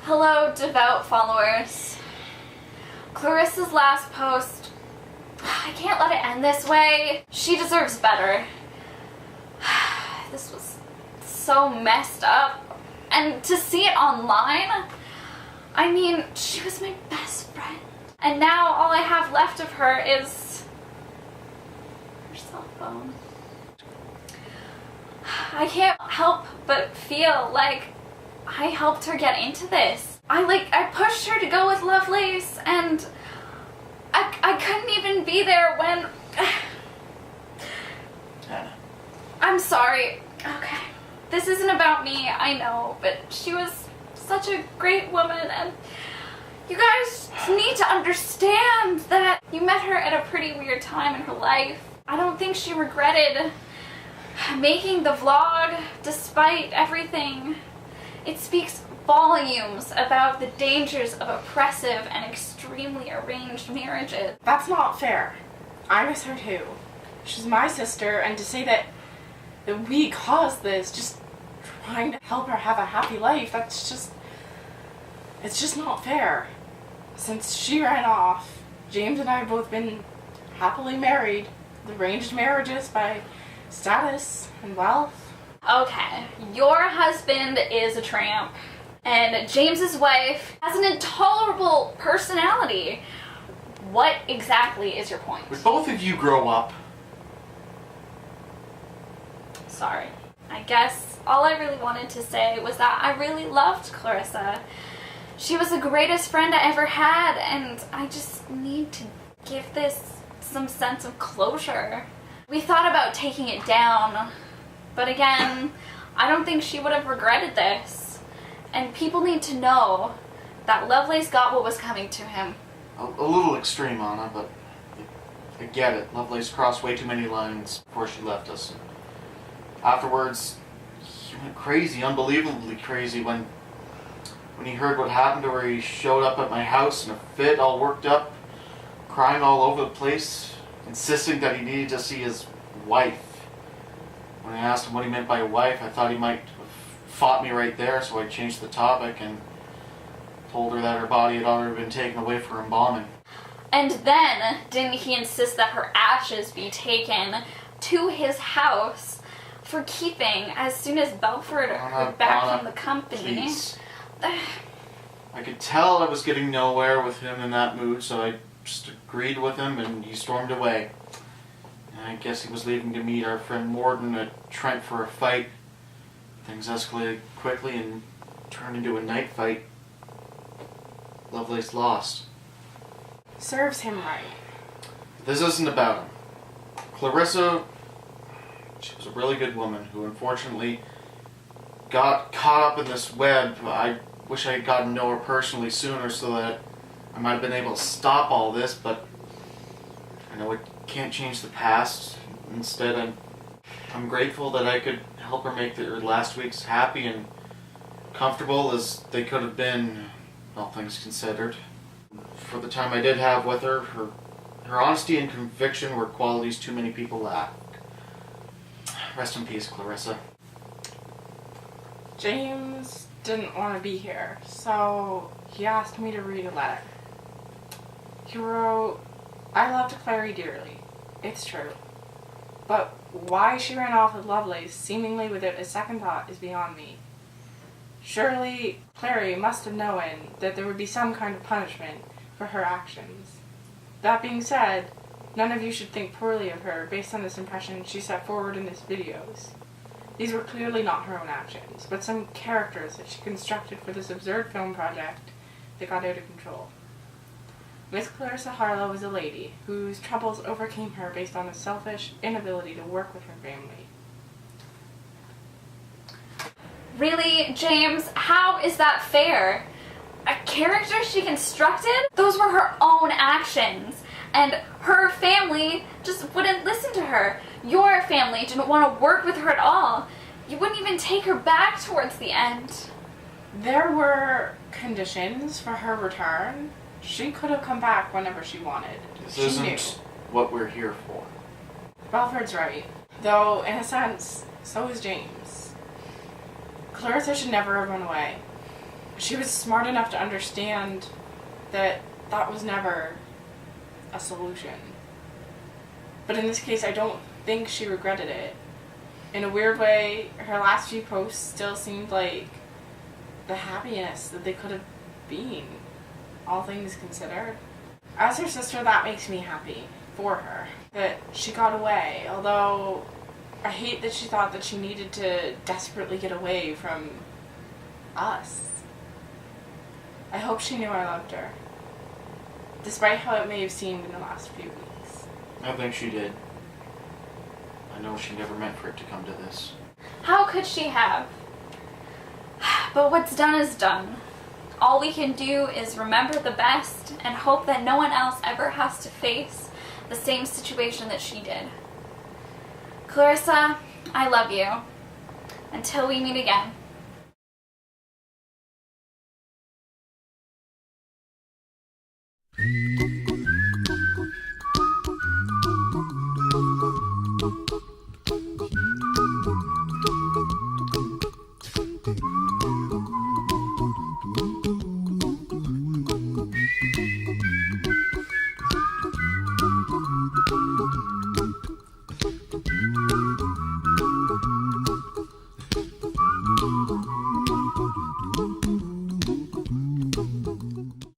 Hello, devout followers. Clarissa's last post, I can't let it end this way. She deserves better. This was so messed up. And to see it online, I mean, she was my best friend. And now all I have left of her is her cell phone. I can't help but feel like I helped her get into this. I pushed her to go with Lovelace, and I couldn't even be there when... Anna. I'm sorry. Okay. This isn't about me, I know, but she was such a great woman, and you guys need to understand that you met her at a pretty weird time in her life. I don't think she regretted making the vlog despite everything. It speaks volumes about the dangers of oppressive and extremely arranged marriages. That's not fair. I miss her too. She's my sister, and to say that we caused this, just trying to help her have a happy life, it's just not fair. Since she ran off, James and I have both been happily married, arranged marriages by status and wealth. Okay, your husband is a tramp, and James's wife has an intolerable personality. What exactly is your point? Would both of you grow up? Sorry. I guess all I really wanted to say was that I really loved Clarissa. She was the greatest friend I ever had, and I just need to give this some sense of closure. We thought about taking it down, but again, I don't think she would have regretted this. And people need to know that Lovelace got what was coming to him. A little extreme, Anna, but I get it. Lovelace crossed way too many lines before she left us. Afterwards, he went crazy, unbelievably crazy, when he heard what happened to her. He showed up at my house in a fit, all worked up, crying all over the place, insisting that he needed to see his wife. When I asked him what he meant by wife, I thought he might have fought me right there, so I changed the topic and told her that her body had already been taken away for embalming. And then, didn't he insist that her ashes be taken to his house for keeping as soon as Belford heard back from the company? Please. I could tell I was getting nowhere with him in that mood, so I just agreed with him and he stormed away. I guess he was leaving to meet our friend Morden at Trent for a fight. Things escalated quickly and turned into a night fight. Lovelace lost. Serves him right. This isn't about him. Clarissa, she was a really good woman who unfortunately got caught up in this web. I wish I had gotten to know her personally sooner so that I might have been able to stop all this, but I know it can't change the past. Instead, I'm grateful that I could help her make her last weeks happy and comfortable as they could have been, all things considered. For the time I did have with her, her honesty and conviction were qualities too many people lack. Rest in peace, Clarissa. James didn't want to be here, so he asked me to read a letter. He wrote, "I loved Clary dearly. It's true. But why she ran off with Lovelace, seemingly without a second thought, is beyond me. Surely Clary must have known that there would be some kind of punishment for her actions. That being said, none of you should think poorly of her based on this impression she set forward in these videos. These were clearly not her own actions, but some characters that she constructed for this absurd film project that got out of control. Miss Clarissa Harlow is a lady whose troubles overcame her based on a selfish inability to work with her family." Really, James? How is that fair? A character she constructed? Those were her own actions. And her family just wouldn't listen to her. Your family didn't want to work with her at all. You wouldn't even take her back towards the end. There were conditions for her return. She could have come back whenever she wanted. This isn't what we're here for. Belford's right. Though, in a sense, so is James. Clarissa should never have run away. she was smart enough to understand that that was never a solution. But in this case, I don't think she regretted it. In a weird way, her last few posts still seemed like the happiness that they could have been, all things considered. As her sister, that makes me happy for her, that she got away, although I hate that she thought that she needed to desperately get away from us. I hope she knew I loved her, despite how it may have seemed in the last few weeks. I think she did. I know she never meant for it to come to this. How could she have? But what's done is done. All we can do is remember the best and hope that no one else ever has to face the same situation that she did. Clarissa, I love you. Until we meet again.